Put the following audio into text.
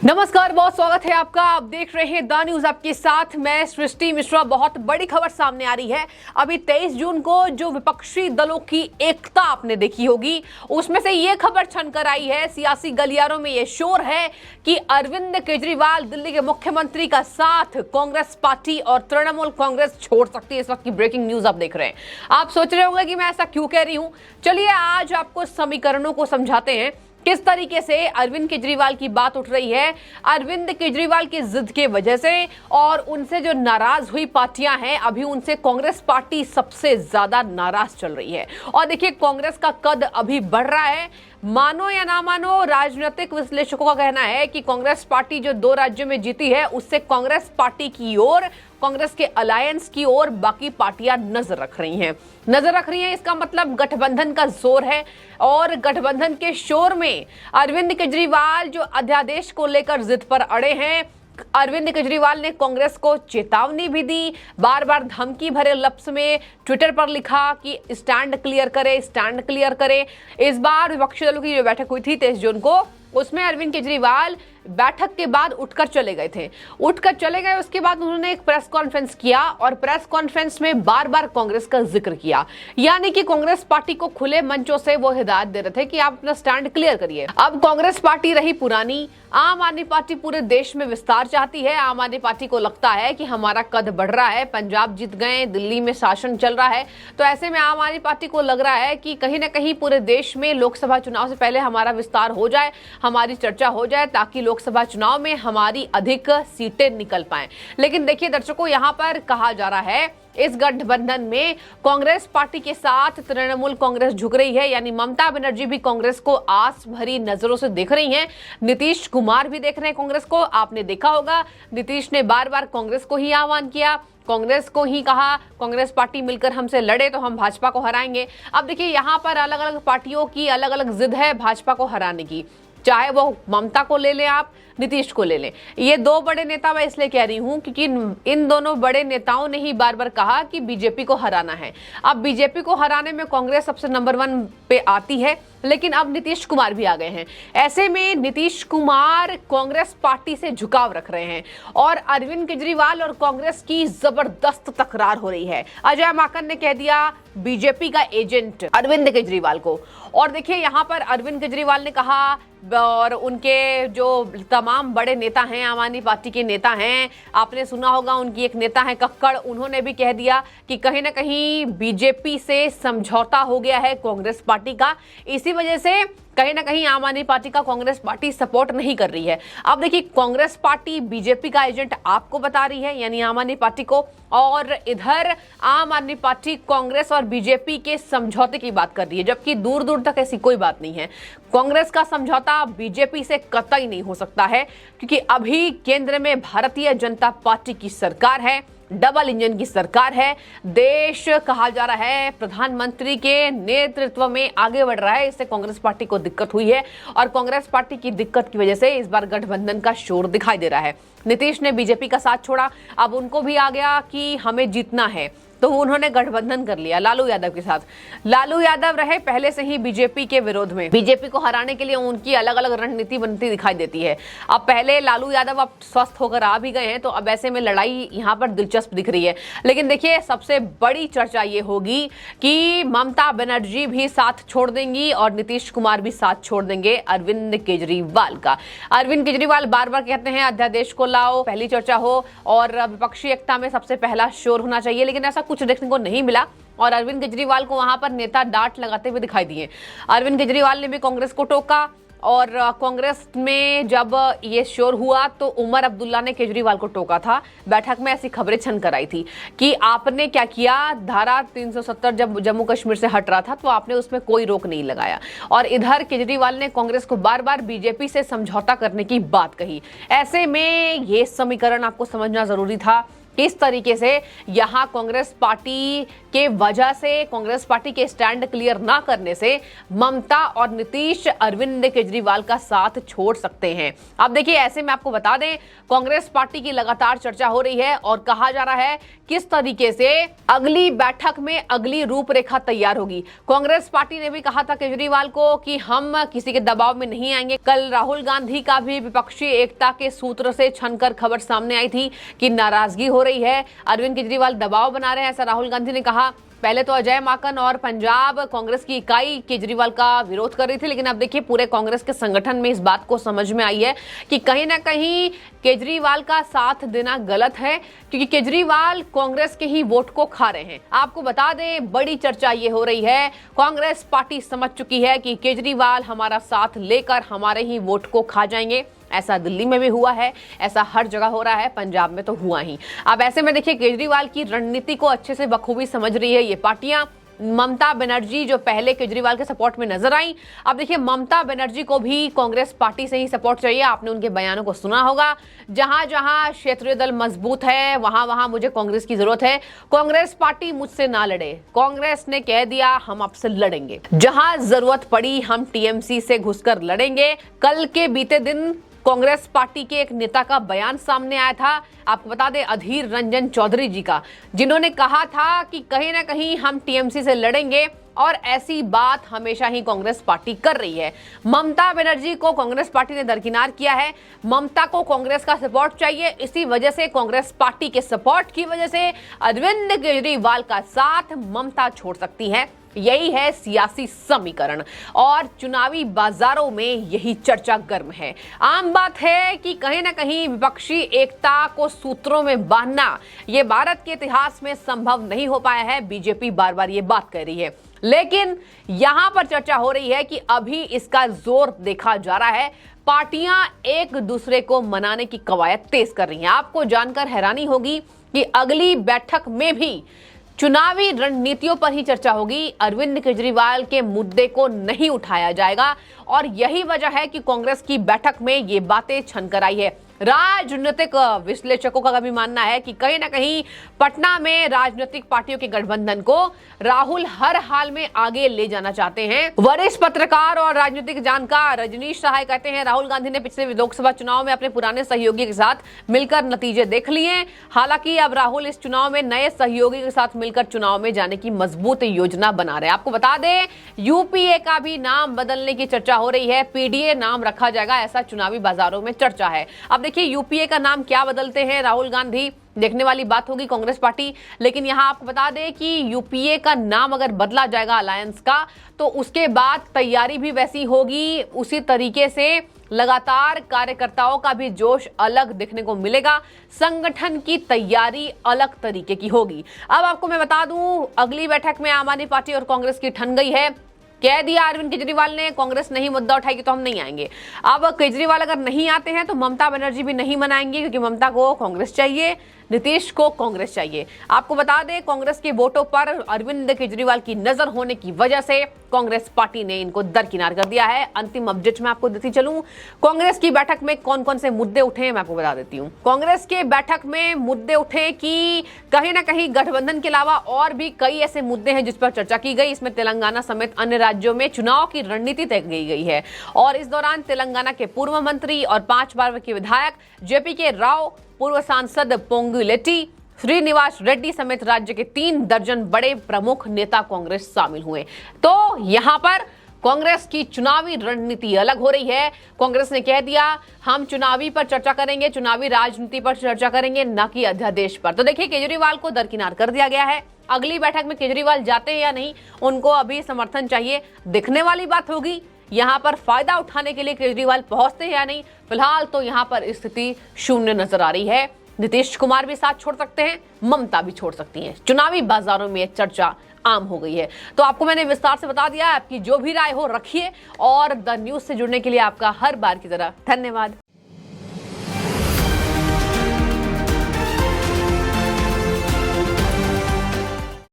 नमस्कार, बहुत स्वागत है आपका। आप देख रहे हैं द न्यूज, आपके साथ मैं सृष्टि मिश्रा। बहुत बड़ी खबर सामने आ रही है। अभी 23 जून को जो विपक्षी दलों की एकता आपने देखी होगी, उसमें से ये खबर छनकर आई है, सियासी गलियारों में ये शोर है कि अरविंद केजरीवाल दिल्ली के मुख्यमंत्री का साथ कांग्रेस पार्टी और तृणमूल कांग्रेस छोड़ सकती है। इस वक्त की ब्रेकिंग न्यूज आप देख रहे हैं। आप सोच रहे होंगे कि मैं ऐसा क्यों कह रही हूं। चलिए आज आपको समीकरणों को समझाते हैं किस तरीके से अरविंद केजरीवाल की बात उठ रही है। अरविंद केजरीवाल की जिद के वजह से और उनसे जो नाराज हुई पार्टियां हैं, अभी उनसे कांग्रेस पार्टी सबसे ज्यादा नाराज चल रही है। और देखिए, कांग्रेस का कद अभी बढ़ रहा है। मानो या ना मानो, राजनीतिक विश्लेषकों का कहना है कि कांग्रेस पार्टी जो 2 राज्यों में जीती है, उससे कांग्रेस पार्टी की ओर, कांग्रेस के अलायंस की ओर बाकी पार्टियां नजर रख रही हैं। इसका मतलब गठबंधन का जोर है। और गठबंधन के शोर में अरविंद केजरीवाल जो अध्यादेश को लेकर जिद पर अड़े हैं, अरविंद केजरीवाल ने कांग्रेस को चेतावनी भी दी, बार बार धमकी भरे लफ्ज में ट्विटर पर लिखा कि स्टैंड क्लियर करे। इस बार विपक्षी दलों की जो बैठक हुई थी 23 जून को, उसमें अरविंद केजरीवाल बैठक के बाद उठकर चले गए। उसके बाद उन्होंने एक प्रेस कॉन्फ्रेंस किया और प्रेस कॉन्फ्रेंस में बार बार कांग्रेस का जिक्र किया। यानी कि कांग्रेस पार्टी को खुले मंचों से वो हिदायत दे रहे थे कि आप अपना स्टैंड क्लियर करिए। अब कांग्रेस पार्टी रही पुरानी, आम आदमी पार्टी पूरे देश में विस्तार चाहती है। आम आदमी पार्टी को लगता है कि हमारा कद बढ़ रहा है, पंजाब जीत गए, दिल्ली में शासन चल रहा है, तो ऐसे में आम आदमी पार्टी को लग रहा है कि कहीं ना कहीं पूरे देश में लोकसभा चुनाव से पहले हमारा विस्तार हो जाए, हमारी चर्चा हो जाए, ताकि लोकसभा चुनाव में हमारी अधिक सीटें निकल पाएं। लेकिन देखिए दर्शकों, यहां पर कहा जा रहा है इस गठबंधन में कांग्रेस पार्टी के साथ तृणमूल कांग्रेस झुक रही है। यानी ममता बनर्जी भी कांग्रेस को आस भरी नजरों से देख रही हैं। नीतीश कुमार भी देख रहे हैं कांग्रेस को। आपने देखा होगा, नीतीश ने बार बार कांग्रेस को ही आह्वान किया, कांग्रेस को ही कहा, कांग्रेस पार्टी मिलकर हमसे लड़े तो हम भाजपा को हराएंगे। अब देखिए, यहाँ पर अलग अलग पार्टियों की अलग अलग जिद है भाजपा को हराने की। चाहे वो ममता को ले लें, आप नीतीश को ले लें। ये 2 बड़े नेता मैं इसलिए कह रही हूं क्योंकि इन दोनों बड़े नेताओं ने ही बार बार कहा कि बीजेपी को हराना है। अब बीजेपी को हराने में कांग्रेस सबसे नंबर 1 पे आती है, लेकिन अब नीतीश कुमार भी आ गए हैं। ऐसे में नीतीश कुमार कांग्रेस पार्टी से झुकाव रख रहे हैं और अरविंद केजरीवाल और कांग्रेस की जबरदस्त तकरार हो रही है। अजय माकन ने कह दिया बीजेपी का एजेंट अरविंद केजरीवाल को। और देखिए, यहां पर अरविंद केजरीवाल ने कहा, और उनके जो तमाम बड़े नेता हैं, आम आदमी पार्टी के नेता हैं, आपने सुना होगा, उनकी एक नेता है कक्कड़, उन्होंने भी कह दिया कि कहीं ना कहीं बीजेपी से समझौता हो गया है कांग्रेस पार्टी का। इसी वजह से कहीं ना कहीं आम आदमी पार्टी का कांग्रेस पार्टी सपोर्ट नहीं कर रही है। अब देखिए, कांग्रेस पार्टी बीजेपी का एजेंट आपको बता रही है, यानी आम आदमी पार्टी को, और इधर आम आदमी पार्टी कांग्रेस और बीजेपी के समझौते की बात कर रही है, जबकि दूर दूर तक ऐसी कोई बात नहीं है। कांग्रेस का समझौता बीजेपी से कतई नहीं हो सकता है, क्योंकि अभी केंद्र में भारतीय जनता पार्टी की सरकार है, डबल इंजन की सरकार है। देश कहा जा रहा है प्रधानमंत्री के नेतृत्व में आगे बढ़ रहा है। इससे कांग्रेस पार्टी को दिक्कत हुई है और कांग्रेस पार्टी की दिक्कत की वजह से इस बार गठबंधन का शोर दिखाई दे रहा है। नीतीश ने बीजेपी का साथ छोड़ा, अब उनको भी आ गया कि हमें जीतना है, तो उन्होंने गठबंधन कर लिया लालू यादव के साथ। लालू यादव रहे पहले से ही बीजेपी के विरोध में, बीजेपी को हराने के लिए उनकी अलग अलग रणनीति बनती दिखाई देती है। अब पहले लालू यादव अब स्वस्थ होकर आ भी गए हैं, तो अब ऐसे में लड़ाई यहाँ पर दिलचस्प दिख रही है। लेकिन देखिए, सबसे बड़ी चर्चा ये होगी कि ममता बनर्जी भी साथ छोड़ देंगी और नीतीश कुमार भी साथ छोड़ देंगे अरविंद केजरीवाल का। अरविंद केजरीवाल बार बार कहते हैं अध्यादेश को लाओ, पहली चर्चा हो और विपक्षी एकता में सबसे पहला शोर होना चाहिए, लेकिन ऐसा कुछ देखने को नहीं मिला और अरविंद केजरीवाल को वहां पर नेता डांट लगाते हुए दिखाई दिए। अरविंद केजरीवाल ने भी कांग्रेस को टोका और कांग्रेस में जब ये शोर हुआ तो उमर अब्दुल्ला ने केजरीवाल को टोका था। बैठक में ऐसी खबरें छनकर आई थी कि आपने क्या किया, धारा 370 जब जम्मू कश्मीर से हट रहा था तो आपने उसमें कोई रोक नहीं लगाया। और इधर केजरीवाल ने कांग्रेस को बार बार बीजेपी से समझौता करने की बात कही। ऐसे में ये समीकरण आपको समझना जरूरी था किस तरीके से यहां कांग्रेस पार्टी के वजह से, कांग्रेस पार्टी के स्टैंड क्लियर ना करने से ममता और नीतीश अरविंद केजरीवाल का साथ छोड़ सकते हैं। अब देखिए, ऐसे में आपको बता दें, कांग्रेस पार्टी की लगातार चर्चा हो रही है और कहा जा रहा है किस तरीके से अगली बैठक में अगली रूपरेखा तैयार होगी। कांग्रेस पार्टी ने भी कहा था केजरीवाल को कि हम किसी के दबाव में नहीं आएंगे। कल राहुल गांधी का भी विपक्षी एकता के सूत्र से छनकर खबर सामने आई थी कि नाराजगी हो रही है, अरविंद केजरीवाल दबाव बना रहे हैं, ऐसा राहुल गांधी ने कहा। पहले तो अजय माकन और पंजाब कांग्रेस की इकाई केजरीवाल का विरोध कर रही थी, लेकिन अब देखिए पूरे कांग्रेस के संगठन में इस बात को समझ में आई है कि कहीं ना कहीं केजरीवाल का साथ देना गलत है, क्योंकि केजरीवाल कांग्रेस के ही वोट को खा रहे हैं। आपको बता दें, बड़ी चर्चा ये हो रही है, कांग्रेस पार्टी समझ चुकी है कि केजरीवाल हमारा साथ लेकर हमारे ही वोट को खा जाएंगे। ऐसा दिल्ली में भी हुआ है, ऐसा हर जगह हो रहा है, पंजाब में तो हुआ ही। अब ऐसे में देखिए, केजरीवाल की रणनीति को अच्छे से बखूबी समझ रही है ये पार्टियां। ममता बनर्जी जो पहले केजरीवाल के सपोर्ट में नजर आई, अब देखिए ममता बनर्जी को भी कांग्रेस पार्टी से ही सपोर्ट चाहिए। आपने उनके बयानों को सुना होगा, जहां जहां क्षेत्रीय दल मजबूत है वहां वहां मुझे कांग्रेस की जरूरत है, कांग्रेस पार्टी मुझसे ना लड़े। कांग्रेस ने कह दिया हम आपसे लड़ेंगे, जहां जरूरत पड़ी हम टीएमसी से घुसकर लड़ेंगे। कल के बीते दिन कांग्रेस पार्टी के एक नेता का बयान सामने आया था, आपको बता दें अधीर रंजन चौधरी जी का, जिन्होंने कहा था कि कहीं ना कहीं हम टीएमसी से लड़ेंगे, और ऐसी बात हमेशा ही कांग्रेस पार्टी कर रही है। ममता बनर्जी को कांग्रेस पार्टी ने दरकिनार किया है, ममता को कांग्रेस का सपोर्ट चाहिए, इसी वजह से कांग्रेस पार्टी के सपोर्ट की वजह से अरविंद केजरीवाल का साथ ममता छोड़ सकती है। यही है सियासी समीकरण और चुनावी बाजारों में यही चर्चा गर्म है। आम बात है कि कहीं ना कहीं विपक्षी एकता को सूत्रों में बांधना ये भारत के इतिहास में संभव नहीं हो पाया है। बीजेपी बार बार ये बात कह रही है, लेकिन यहां पर चर्चा हो रही है कि अभी इसका जोर देखा जा रहा है। पार्टियां एक दूसरे को मनाने की कवायद तेज कर रही हैं। आपको जानकर हैरानी होगी कि अगली बैठक में भी चुनावी रणनीतियों पर ही चर्चा होगी, अरविंद केजरीवाल के मुद्दे को नहीं उठाया जाएगा, और यही वजह है कि कांग्रेस की बैठक में ये बातें छनकर आई है। राजनीतिक विश्लेषकों का भी मानना है कि कहीं ना कहीं पटना में राजनीतिक पार्टियों के गठबंधन को राहुल हर हाल में आगे ले जाना चाहते हैं। वरिष्ठ पत्रकार और राजनीतिक जानकार रजनीश सहाय कहते हैं राहुल गांधी ने पिछले लोकसभा चुनाव में अपने पुराने सहयोगी के साथ मिलकर नतीजे देख लिए। हालांकि अब राहुल इस चुनाव में नए सहयोगी के साथ मिलकर चुनाव में जाने की मजबूत योजना बना रहे हैं। आपको बता दें, यूपीए का भी नाम बदलने की चर्चा हो रही है, पीडीए नाम रखा जाएगा, ऐसा चुनावी बाजारों में चर्चा है। अब देखिए यूपीए का नाम क्या बदलते हैं राहुल गांधी, देखने वाली बात होगी कांग्रेस पार्टी। लेकिन यहां आपको बता दें कि यूपीए का नाम अगर बदला जाएगा अलायंस का, तो उसके बाद तैयारी भी वैसी होगी, उसी तरीके से लगातार कार्यकर्ताओं का भी जोश अलग देखने को मिलेगा, संगठन की तैयारी अलग तरीके की होगी। अब आपको मैं बता दूं, अगली बैठक में आम आदमी पार्टी और कांग्रेस की ठन गई है। कह दिया अरविंद केजरीवाल ने, कांग्रेस नहीं मुद्दा उठाएगी तो हम नहीं आएंगे। अब केजरीवाल अगर नहीं आते हैं तो ममता बनर्जी भी नहीं मनाएंगी, क्योंकि ममता को कांग्रेस चाहिए, नीतीश को कांग्रेस चाहिए। आपको बता दें, कांग्रेस के वोटों पर अरविंद केजरीवाल की नजर होने की वजह से कांग्रेस पार्टी ने इनको दरकिनार कर दिया है। अंतिम अपडेट में आपको देती चलूं, कांग्रेस की बैठक में कौन कौन से मुद्दे उठे मैं आपको बता देती हूं। कांग्रेस के बैठक में मुद्दे उठे कि कहीं ना कहीं गठबंधन के अलावा और भी कई ऐसे मुद्दे हैं जिस पर चर्चा की गई। इसमें तेलंगाना समेत अन्य राज्यों में चुनाव की रणनीति तय की गई है, और इस दौरान तेलंगाना के पूर्व मंत्री और 5 बार के विधायक जेपी के राव, पूर्व सांसद पोंगुलेटी, श्रीनिवास रेड्डी समेत राज्य के 3 दर्जन बड़े प्रमुख नेता कांग्रेस शामिल हुए। तो यहां पर कांग्रेस की चुनावी रणनीति अलग हो रही है। कांग्रेस ने कह दिया हम चुनावी पर चर्चा करेंगे, चुनावी राजनीति पर चर्चा करेंगे, न कि अध्यादेश पर। तो देखिए, केजरीवाल को दरकिनार कर दिया गया है। अगली बैठक में केजरीवाल जाते हैं या नहीं, उनको अभी समर्थन चाहिए, दिखने वाली बात होगी। यहां पर फायदा उठाने के लिए केजरीवाल पहुंचते हैं या नहीं, फिलहाल तो यहां पर स्थिति शून्य नजर आ रही है। नीतीश कुमार भी साथ छोड़ सकते हैं, ममता भी छोड़ सकती हैं। चुनावी बाजारों में चर्चा आम हो गई है। तो आपको मैंने विस्तार से बता दिया, आपकी जो भी राय हो रखिए, और द न्यूज से जुड़ने के लिए आपका हर बार की तरह धन्यवाद।